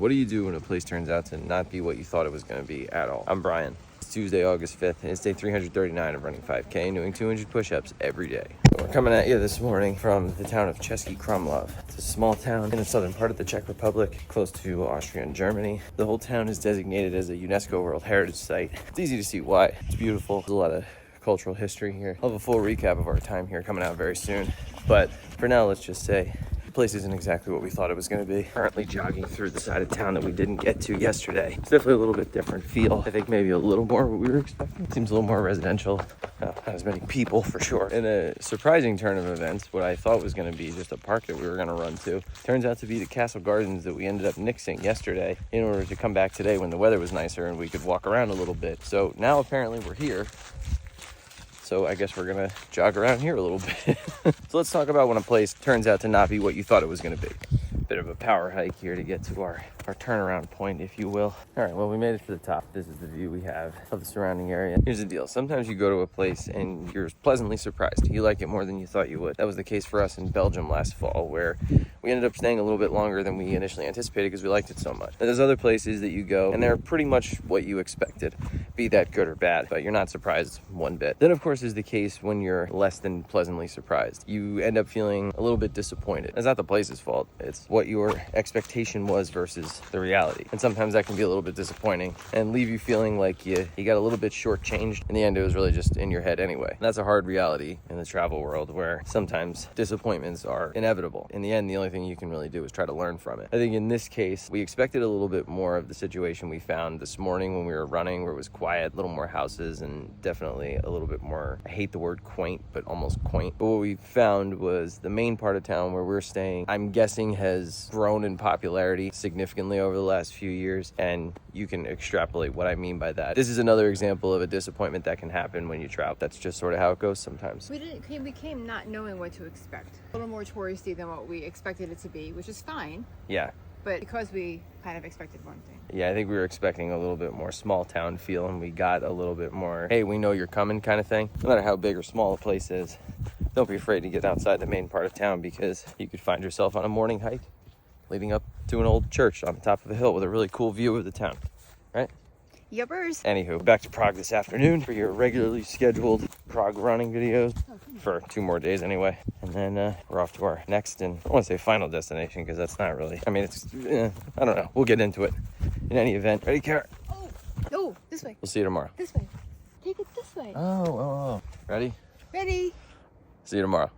What do you do when a place turns out to not be what you thought it was going to be at all? I'm Brian. It's Tuesday, August 5th, and it's day 339 of running 5K and doing 200 push-ups every day. We're coming at you this morning from the town of Český Krumlov. It's a small town in the southern part of the Czech Republic, close to Austria and Germany. The whole town is designated as a UNESCO World Heritage Site. It's easy to see why. It's beautiful. There's a lot of cultural history here. I'll have a full recap of our time here coming out very soon. But for now, let's just say the place isn't exactly what we thought it was going to be. Currently jogging through the side of town that we didn't get to yesterday. It's definitely a little bit different feel. I think maybe a little more what we were expecting. It seems a little more residential. Not as many people for sure. In a surprising turn of events, what I thought was going to be just a park that we were going to run to turns out to be the Castle Gardens that we ended up nixing yesterday in order to come back today when the weather was nicer and we could walk around a little bit. So now apparently we're here. So I guess we're gonna jog around here a little bit. So let's talk about when a place turns out to not be what you thought it was gonna be. Bit of a power hike here to get to our turnaround point, if you will. All right, well, we made it to the top. This is the view we have of the surrounding area. Here's the deal. Sometimes you go to a place and you're pleasantly surprised. You like it more than you thought you would. That was the case for us in Belgium last fall, where we ended up staying a little bit longer than we initially anticipated because we liked it so much. And there's other places that you go and they're pretty much what you expected, be that good or bad, but you're not surprised one bit. Then, of course, is the case when you're less than pleasantly surprised. You end up feeling a little bit disappointed. It's not the place's fault. It's what your expectation was versus the reality. And sometimes that can be a little bit disappointing and leave you feeling like you got a little bit shortchanged. In the end, it was really just in your head anyway. And that's a hard reality in the travel world where sometimes disappointments are inevitable. In the end, the only thing you can really do is try to learn from it. I think in this case, we expected a little bit more of the situation we found this morning when we were running, where it was quiet, a little more houses, and definitely a little bit more, I hate the word quaint, but almost quaint. But what we found was the main part of town where we're staying, I'm guessing has grown in popularity significantly over the last few years, and you can extrapolate what I mean by that. This is another example of a disappointment that can happen when you travel. That's just sort of how it goes sometimes. We came not knowing what to expect. A little more touristy than what we expected it to be, which is fine. Yeah. But because we kind of expected one thing. Yeah, I think we were expecting a little bit more small town feel, and we got a little bit more, hey, we know you're coming kind of thing. No matter how big or small a place is, don't be afraid to get outside the main part of town, because you could find yourself on a morning hike leading up to an old church on the top of a hill with a really cool view of the town, right? Yuppers. Anywho, back to Prague this afternoon for your regularly scheduled Prague running videos for 2 more days anyway. And then we're off to our next, and I want to say final destination, because that's not really, I mean, it's, I don't know. We'll get into it. In any event, ready, Kara? Oh, this way. We'll see you tomorrow. This way. Take it this way. Oh. Ready? Ready. See you tomorrow.